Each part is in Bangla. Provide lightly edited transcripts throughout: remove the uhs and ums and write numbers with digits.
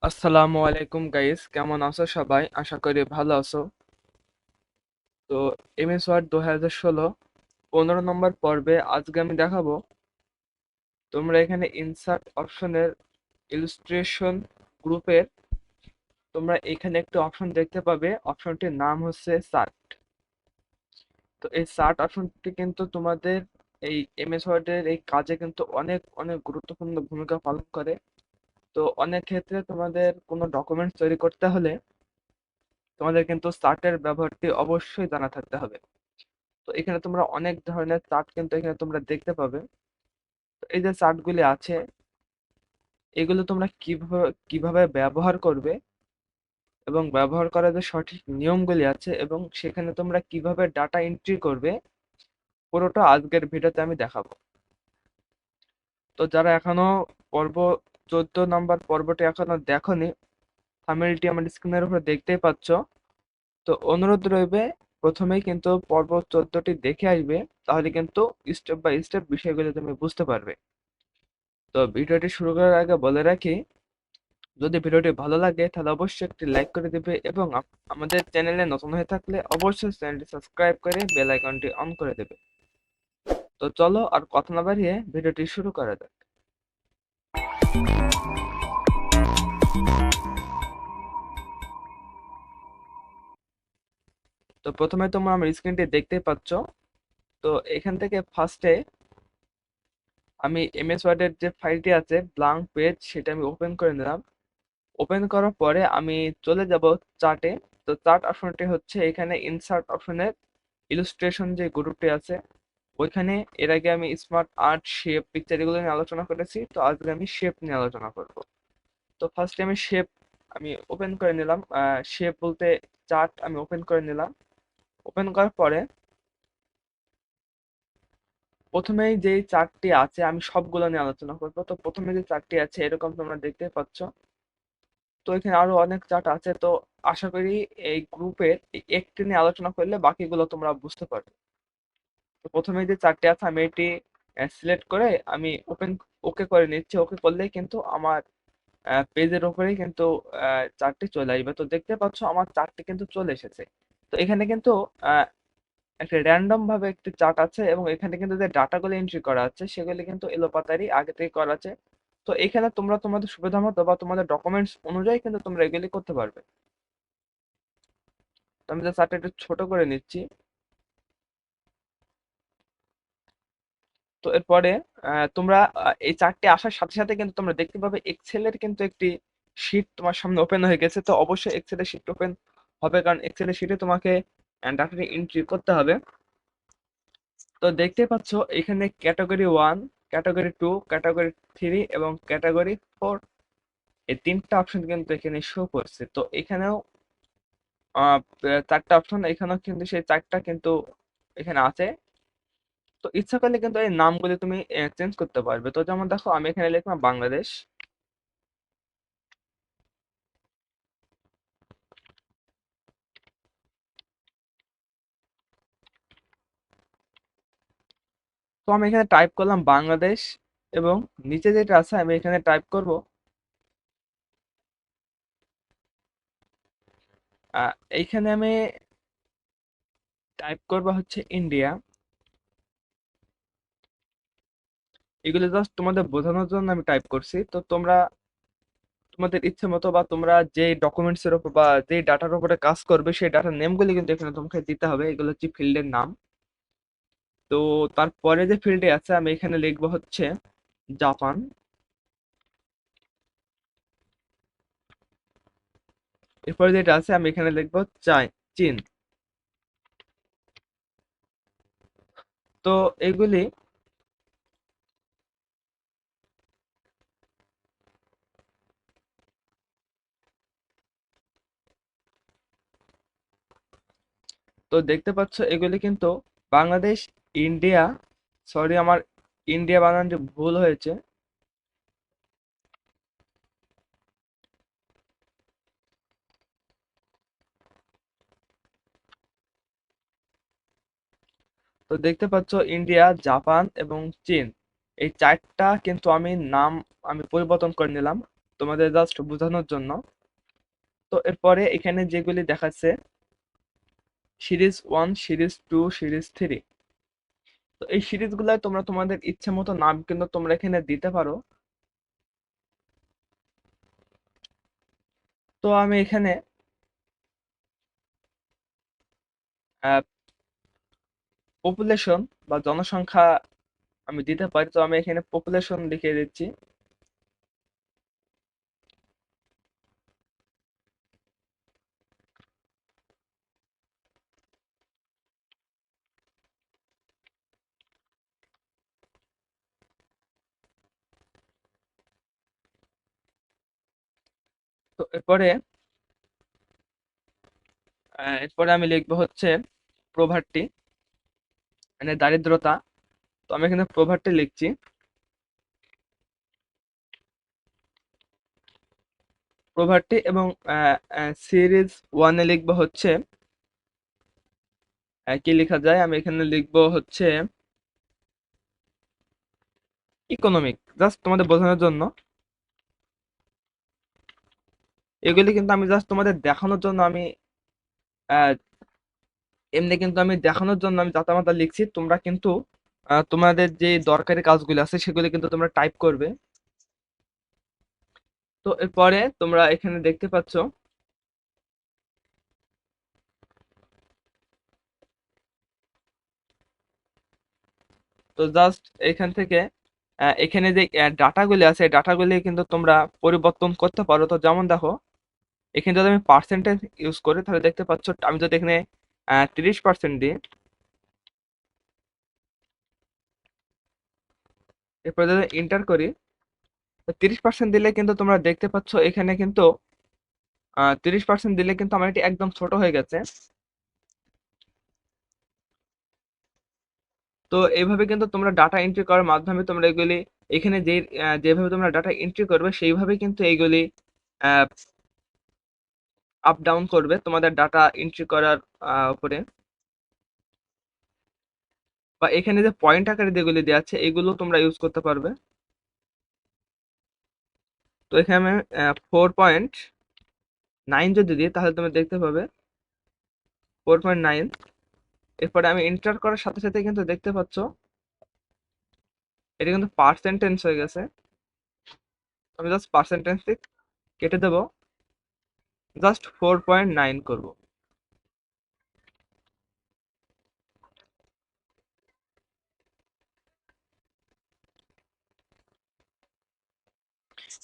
আসসালামু আলাইকুম গাইস, কেমন আছো সবাই? আশা করি ভালো আছো। তো এমএস ওয়ার্ড 2016 15 নম্বর পর্বে আজকে আমি দেখাবো তোমরা এখানে ইনসার্ট অপশনের ইলুস্ট্রেশন গ্রুপের তোমরা এখানে একটি অপশন দেখতে পাবে। অপশনটির নাম হচ্ছে সার্ট। তো এই সার্ট অপশনটি কিন্তু তোমাদের এই এমএস ওয়ার্ডের এই কাজে কিন্তু অনেক অনেক গুরুত্বপূর্ণ ভূমিকা পালন করে। তো অনেক ক্ষেত্রে তোমাদের কোনো ডকুমেন্টস তৈরি করতে হলে তোমাদের কিন্তু চার্টের ব্যবহারটি অবশ্যই জানা থাকতে হবে। তো এখানে তোমরা অনেক ধরনের চার্ট কিন্তু এখানে তোমরা দেখতে পাবে। তো এই যে চার্টগুলি আছে, এগুলো তোমরা কিভাবে কিভাবে ব্যবহার করবে এবং ব্যবহার করার যে সঠিক নিয়মগুলি আছে এবং সেখানে তোমরা কিভাবে ডাটা এন্ট্রি করবে, পুরোটা আজকের ভিডিওতে আমি দেখাবো। তো যারা এখনো পর্ব 14 নম্বর পর্বটি এখনো দেখোনি, থাম্বনেলটি আমার স্ক্রিনের উপর দেখতেই পাচ্ছ। তো অনুরোধ রইবে, প্রথমেই কিন্তু পর্ব 14টি দেখে আসবে, তাহলে কিন্তু স্টেপ বাই স্টেপ বিষয়গুলো তুমি বুঝতে পারবে। তো ভিডিওটি শুরু করার আগে বলে রাখি, যদি ভিডিওটি ভালো লাগে তাহলে অবশ্যই একটি লাইক করে দিবে এবং আমাদের চ্যানেলে নতুন হয়ে থাকলে অবশ্যই চ্যানেলটি সাবস্ক্রাইব করে বেল আইকনটি অন করে দেবে। তো চলো আর কথা না বাড়িয়ে ভিডিওটি শুরু করা যাক। তো প্রথমে তোমরা আমার স্ক্রিনটি দেখতেই পাচ্ছ। তো এখান থেকে ফার্স্টে আমি এমএস ওয়ার্ডের যে ফাইলটি আছে ব্ল্যাঙ্ক পেজ, সেটা আমি ওপেন করে নিলাম। ওপেন করার পরে আমি চলে যাব চার্টে। তো চার্ট অপশনটি হচ্ছে এখানে ইনসার্ট অপশনের ইলুস্ট্রেশন যে গ্রুপটি আছে ওইখানে। এর আগে আমি স্মার্ট আর্ট, শেপ, পিকচার এগুলো নিয়ে আলোচনা করেছি। তো আজকে আমি শেপ নিয়ে আলোচনা করব। তো ফার্স্টে আমি শেপ আমি ওপেন করে নিলাম। শেপ বলতে চার্ট আমি ওপেন করে নিলাম। ওপেন করার পরে প্রথমেই যে চার্টটি আছে আমি সবগুলো নিয়ে আলোচনা করব। তো প্রথমে যে চার্টটি আছে এরকম তোমরা দেখতে পাচ্ছ। তো এখানে আরো অনেক চার্ট আছে। তো আশা করি এই গ্রুপের একটি নিয়ে আলোচনা করলে বাকিগুলো তোমরা বুঝতে পারবে। তো প্রথমে যে চার্টটি আছে আমি এটি সিলেক্ট করে আমি ওকে করে নিচ্ছি। ওকে করলেই কিন্তু আমার পেজের উপরেই কিন্তু চার্টটি চলে আসবে। তো দেখতে পাচ্ছ আমার চার্টটি কিন্তু চলে এসেছে। তো এখানে কিন্তু আহ, একটা র্যান্ডম ভাবে একটি চার্ট আছে এবং এখানে কিন্তু যে ডাটাগুলো এন্ট্রি করা আছে সেগুলি কিন্তু এলোপাতাড়ি আগে থেকে করা আছে। তো এখানে তোমরা তোমাদের সুবিধা মতো বা তোমাদের ডকুমেন্টস অনুযায়ী কিন্তু তোমরা এগুলি করতে পারবে। তো আমি যে চার্টটা একটু ছোট করে নিচ্ছি। তো এরপরে তোমরা এই চার্টটি আসার সাথে সাথে কিন্তু তোমরা দেখতে পাবে এক্সেলের কিন্তু একটি শিট তোমার সামনে ওপেন হয়ে গেছে। তো অবশ্যই এক্সেলের শিট ওপেন হবে, কারণ এক্সেলের শিটে তোমাকে ডাটাটি এন্ট্রি করতে হবে। তো দেখতে পাচ্ছ এখানে ক্যাটাগরি 1, ক্যাটাগরি 2, ক্যাটাগরি 3 এবং ক্যাটাগরি 4, এই তিনটা অপশন কিন্তু এখানে শো করছে। তো এখানেও চারটা অপশন, এখানেও কিন্তু সেই চারটা কিন্তু এখানে আছে। তো ইচ্ছা করলে কিন্তু এই নামগুলি তুমি চেঞ্জ করতে পারবে। তো যেমন দেখো আমি এখানে লিখলাম বাংলাদেশ। তো আমি এখানে টাইপ করলাম বাংলাদেশ এবং নিচে যেটা আছে আমি এখানে টাইপ করব এইখানে আমি টাইপ করব হচ্ছে ইন্ডিয়া। এগুলো জাস্ট তোমাদের বোঝানোর জন্য আমি টাইপ করছি। তো তোমরা তোমাদের ইচ্ছে মতো বা তোমরা যে ডকুমেন্টস এর উপর বা যে ডাটার উপরে কাজ করবে সেই ডাটার নেমগুলি কিন্তু এখানে তোমাকে দিতে হবে। এগুলো হচ্ছে ফিল্ডের নাম। তো তারপরে যে ফিল্ডে আছে আমি এখানে লিখবো হচ্ছে জাপান। এরপরে যেটা আছে আমি এখানে লিখবো চীন। তো এগুলি তো দেখতে পাচ্ছ এগুলি কিন্তু বাংলাদেশ, ইন্ডিয়া, সরি আমার ইন্ডিয়া বানান যে ভুল হয়েছে। তো দেখতে পাচ্ছ ইন্ডিয়া, জাপান এবং চীন, এই চারটা কিন্তু আমি নাম আমি পরিবর্তন করে নিলাম। তোমাদের জাস্ট বোঝানোর জন্য। তো এরপরে এখানে যেগুলি দেখাচ্ছে সিরিজ 1, সিরিজ 2, সিরিজ 3। তো এই সিরিজগুলো তোমরা তোমাদের ইচ্ছে মতো নাম কিন্তু তোমরা এখানে দিতে পারো। তো আমি এখানে পপুলেশন বা জনসংখ্যা আমি দিতে পারি। তো আমি এখানে পপুলেশন লিখে দিচ্ছি। তো এরপরে আমি লিখবো হচ্ছে প্রভার্টি, মানে দারিদ্রতা। তো আমি এখানে প্রভার্টি লিখছি। প্রভার্টি এবং সিরিজ 1-এ লিখবো হচ্ছে কি লেখা যায়, আমি এখানে লিখবো হচ্ছে ইকোনমিক, জাস্ট তোমাদের বোঝানোর জন্য। এগুলি কিন্তু আমি জাস্ট তোমাদের দেখানোর জন্য আমি আহ, এমনি কিন্তু আমি দেখানোর জন্য আমি জাতামাতা লিখছি। তোমরা কিন্তু তোমাদের যে দরকারি কাজগুলো আছে সেগুলি কিন্তু তোমরা টাইপ করবে। তো এরপরে তোমরা এখানে দেখতে পাচ্ছ তো জাস্ট এখান থেকে এখানে যে ডাটাগুলি আছে ডাটাগুলি কিন্তু তোমরা পরিবর্তন করতে পারো। তো যেমন দেখো, এখানে যদি আমি পার্সেন্টেজ ইউজ করি তাহলে দেখতে পাচ্ছ, আমি যদি এখানে 30% দিই, এরপরে যদি এন্টার করি, তো 30% দিলে কিন্তু তোমরা দেখতে পাচ্ছ এখানে কিন্তু 30% দিলে কিন্তু আমার এটি একদম ছোট হয়ে গেছে। তো এইভাবে কিন্তু তোমরা ডাটা এন্ট্রি করার মাধ্যমে তোমরা এগুলি এখানে যেভাবে তোমরা ডাটা এন্ট্রি করবে সেইভাবে কিন্তু এইগুলি আপ ডাউন করবে তোমাদের ডাটা এন্ট্রি করার উপরে। বা এখানে যে পয়েন্ট আকারে যেগুলি দেওয়া আছে এগুলো তোমরা ইউজ করতে পারবে। তো এখানে আমি 4.9 যদি দিই তাহলে তুমি দেখতে পাবে 4.9। এরপরে আমি এন্টার করার সাথে সাথে কিন্তু দেখতে পাচ্ছ এটা কিন্তু পার্সেন্টেজ হয়ে গেছে। আমি জাস্ট পার্সেন্টেজ কেটে দেবো, জাস্ট 4.9 করব।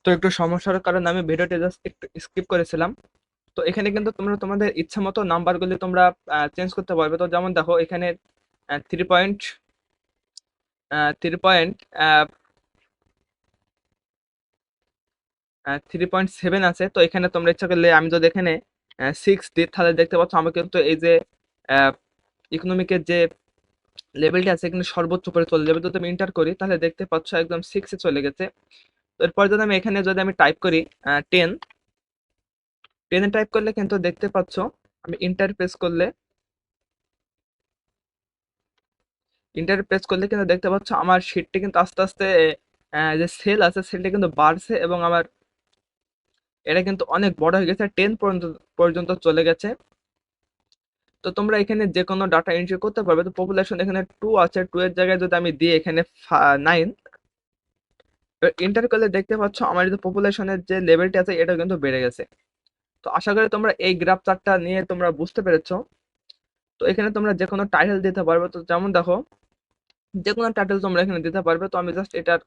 তো একটু সমস্যার কারণে আমি ভিডিওটি জাস্ট একটু স্কিপ করেছিলাম। তো এখানে কিন্তু তোমরা তোমাদের ইচ্ছা মতো নাম্বারগুলি তোমরা চেঞ্জ করতে পারবে। তো যেমন দেখো এখানে 3.7 আছে। তো এখানে তোমরা ইচ্ছা করলে আমি যদি এখানে 6 দিই তাহলে দেখতে পাচ্ছ আমি কিন্তু এই যে ইকোনমিকের যে লেভেলটা আছে কিন্তু সর্বোচ্চ করে চলে যাবে। যদি আমি এন্টার করি তাহলে দেখতে পাচ্ছ একদম 6-এ চলে গেছে। তো এরপর যদি আমি এখানে যদি আমি টাইপ করি 10, 10-এ টাইপ করলে কিন্তু দেখতে পাচ্ছ আমি ইন্টার প্রেস করলে কিন্তু দেখতে পাচ্ছ আমার শিটটি কিন্তু আস্তে আস্তে যে সেল আছে সেলটা কিন্তু বাড়ছে এবং আমার এটা কিন্তু অনেক বড় হয়ে গেছে, 10 পর্যন্ত পর্যন্ত চলে গেছে। তো তোমরা এখানে যে কোনো ডাটা এন্ট্রি করতে পারবে। তো পপুলেশন এখানে 2 আছে, 2 এর জায়গায় যদি আমি দিই এখানে 9, এন্টার করলে দেখতে পাচ্ছ আমার যে পপুলেশনের যে লেভেলটি আছে এটা কিন্তু বেড়ে গেছে। তো আশা করি তোমরা এই গ্রাফ চার্টটা নিয়ে তোমরা বুঝতে পেরেছো। তো এখানে তোমরা যে কোনো টাইটেল দিতে পারবে। তো যেমন দেখো যে কোনো টাইটেল তোমরা এখানে দিতে পারবে। তো আমি জাস্ট এটার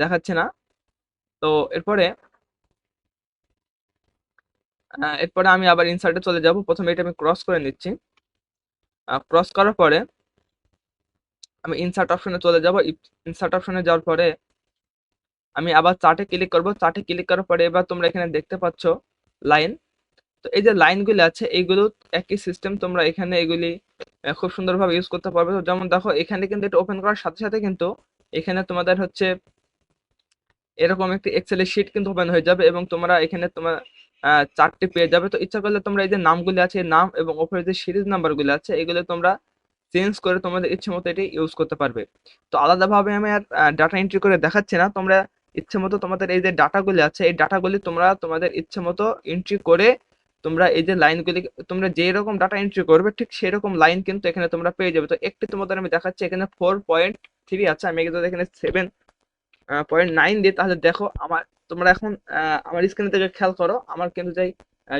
দেখাচ্ছি না। তো এরপরে আমি আবার ইনসার্টে চলে যাব। প্রথমে এটা আমি ক্রস করে নিচ্ছি। ক্রস করার পরে আমি ইনসার্ট অপশনে চলে যাব। ইনসার্ট অপশনে যাওয়ার পরে আমি আবার চার্টে ক্লিক করব। চার্টে ক্লিক করার পরে এবার তোমরা এখানে দেখতে পাচ্ছ লাইন। তো এই যে লাইনগুলি আছে এইগুলো একই সিস্টেম, তোমরা এখানে এগুলি খুব সুন্দরভাবে ইউজ করতে পারবে। তো যেমন দেখো এখানে কিন্তু এটা ওপেন করার সাথে সাথে কিন্তু এখানে তোমাদের হচ্ছে এরকম একটি এক্সেলের শিট কিন্তু ওপেন হয়ে যাবে এবং তোমরা এখানে তোমার চার্টটি পেয়ে যাবে। তো ইচ্ছা করলে তোমরা এই যে নামগুলি আছে এই নাম এবং ওপরে যে সিরিজ নাম্বারগুলি আছে এগুলো তোমরা চেঞ্জ করে তোমাদের ইচ্ছে মতো এটি ইউজ করতে পারবে। তো আলাদাভাবে আমি আর ডাটা এন্ট্রি করে দেখাচ্ছি না। তোমরা ইচ্ছে মতো তোমাদের এই যে ডাটাগুলি আছে, এই ডাটাগুলি তোমরা তোমাদের ইচ্ছে মতো এন্ট্রি করে তোমরা এই যে লাইনগুলি তোমরা যেই রকম ডাটা এন্ট্রি করবে ঠিক সেই রকম লাইন কিন্তু এখানে তোমরা পেয়ে যাবে। তো একটি তোমাদের আমি দেখাচ্ছি, এখানে 4.3 আছে, আমি কিন্তু এখানে 7.9 দিই, তাহলে দেখো আমার, তোমরা এখন আমার স্ক্রিনে থেকে খেয়াল করো, আমার কিন্তু যে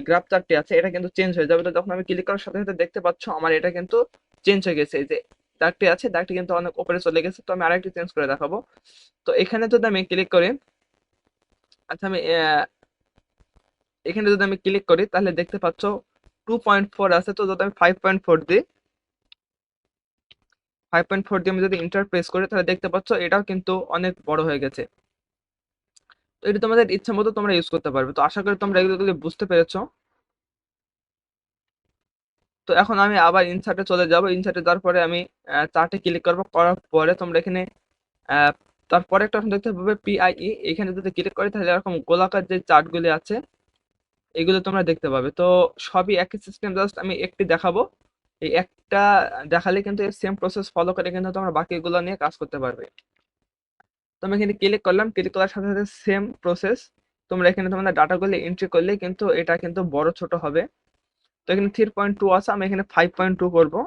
গ্রাফ চার্টটি আছে এটা কিন্তু চেঞ্জ হয়ে যাবে। তো যখন আমি ক্লিক করার সাথে সাথে দেখতে পাচ্ছ আমার এটা কিন্তু চেঞ্জ হয়ে গেছে। এই যে দাগটি আছে, দাগটি কিন্তু অনেক উপরে চলে গেছে। তো আমি আরেকটি চেঞ্জ করে দেখাবো। তো এখানে যদি আমি ক্লিক করি, আচ্ছা আমি এখানে যদি আমি ক্লিক করি তাহলে দেখতে পাচ্ছ 2.4 আছে। তো যদি আমি 5.4 দিই, 5.4 দিয়ে আমি যদি ইন্টার প্রেস করি তাহলে দেখতে পাচ্ছ এটাও কিন্তু অনেক বড় হয়ে গেছে। তো এটা তোমাদের ইচ্ছা মতো তোমরা ইউজ করতে পারবে। তো আশা করি তোমরা এগুলো বুঝতে পেরেছো। তো এখন আমি আবার ইনসার্টে চলে যাব। ইনসার্টে যাওয়ার পরে আমি চার্টে ক্লিক করবো, করার পরে তোমরা এখানে আহ, তারপরে একটা অপশন দেখতে পাবে পিআইই। এখানে যদি ক্লিক করি তাহলে এরকম গোলাকার যে চার্টগুলি আছে এগুলো তোমরা দেখতে পাবে। তো সবই একই সিস্টেম, জাস্ট আমি একটি দেখাবো। এই একটা দেখালে কিন্তু সেম প্রসেস ফলো করে কিন্তু তোমরা বাকিগুলো নিয়ে কাজ করতে পারবে। তো আমি এখানে ক্লিক করলাম, ক্লিক করার সাথে সাথে সেম প্রসেস, তোমরা এখানে তোমাদের ডাটাগুলি এন্ট্রি করলে কিন্তু এটা কিন্তু বড় ছোট হবে। তো এখানে 3.2 আছে, আমি এখানে 5.2 করবো।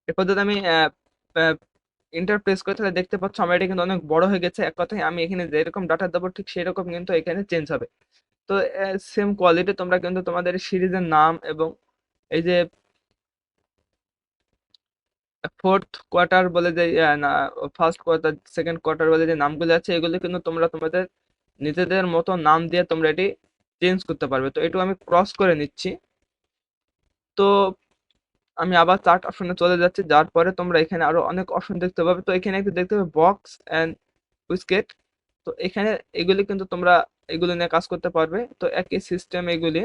এরপর যদি আমি ইন্টার প্রেস করি তাহলে দেখতে পাচ্ছ আমার এটা কিন্তু অনেক বড় হয়ে গেছে। এক কথায় আমি এখানে যেরকম ডাটা দেবো ঠিক সেই রকম কিন্তু এখানে চেঞ্জ হবে। তো সেম কোয়ালিটি তোমরা কিন্তু তোমাদের সিরিজের নাম এবং এই যে ফোর্থ কোয়ার্টার বলে যে না, ফার্স্ট কোয়ার্টার সেকেন্ড কোয়ার্টার বলে যে নামগুলো আছে এগুলো কিন্তু তোমরা তোমাদের নিজেদের মতো নাম দিয়ে তোমরা এটি চেঞ্জ করতে পারবে। তো এটু আমি ক্রস করে নিচ্ছি। তো আমি আবার চার্ট অপশনে চলে যাচ্ছি, যার পরে তোমরা এখানে আরো অনেক অপশন দেখতে পাবে। তো এখানে একটু দেখতে পাবে বক্স অ্যান্ড উইস্কেট। তো এখানে এগুলি কিন্তু তোমরা এগুলো নিয়ে কাজ করতে পারবে। তো একই সিস্টেম এগুলি,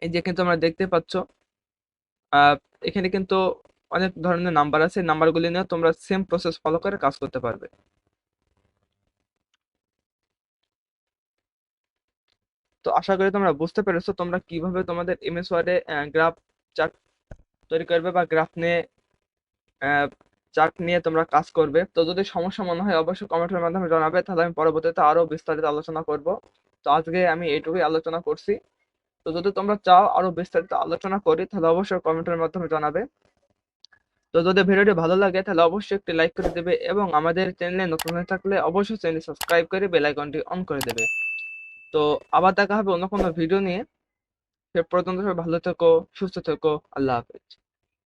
এই যে কিন্তু তোমরা দেখতে পাচ্ছ আহ, এখানে কিন্তু অনেক ধরনের নাম্বার আছে, নাম্বারগুলি নিয়ে তোমরা সেম প্রসেস ফলো করে কাজ করতে পারবে। তো আশা করি তোমরা বুঝতে পেরেছো তোমরা কিভাবে তোমাদের এমএস ওয়ার্ডে গ্রাফ চার্ট তৈরি করবে বা গ্রাফ নিয়ে চার্ট নিয়ে তোমরা কাজ করবে। তো যদি সমস্যা মনে হয় অবশ্যই কমেন্টের মাধ্যমে জানাবে, তাহলে আমি পরবর্তীতে আরো বিস্তারিত আলোচনা করব। তো আজকে আমি এইটুকুই আলোচনা করছি। তো যদি তোমরা চাও আরো বিস্তারিত আলোচনা করি তাহলে অবশ্যই কমেন্টের মাধ্যমে জানাবে। তো যদি ভিডিওটি ভালো লাগে তাহলে অবশ্যই একটি লাইক করে দেবে এবং আমাদের চ্যানেলে নতুন হয়ে থাকলে অবশ্যই চ্যানেল সাবস্ক্রাইব করে বেল আইকনটি অন করে দেবে। তো আবার দেখা হবে অন্য কোনো ভিডিও নিয়ে। সে পর্যন্ত সবাই ভালো থেকো, সুস্থ থেকো, আল্লাহ হাফেজ।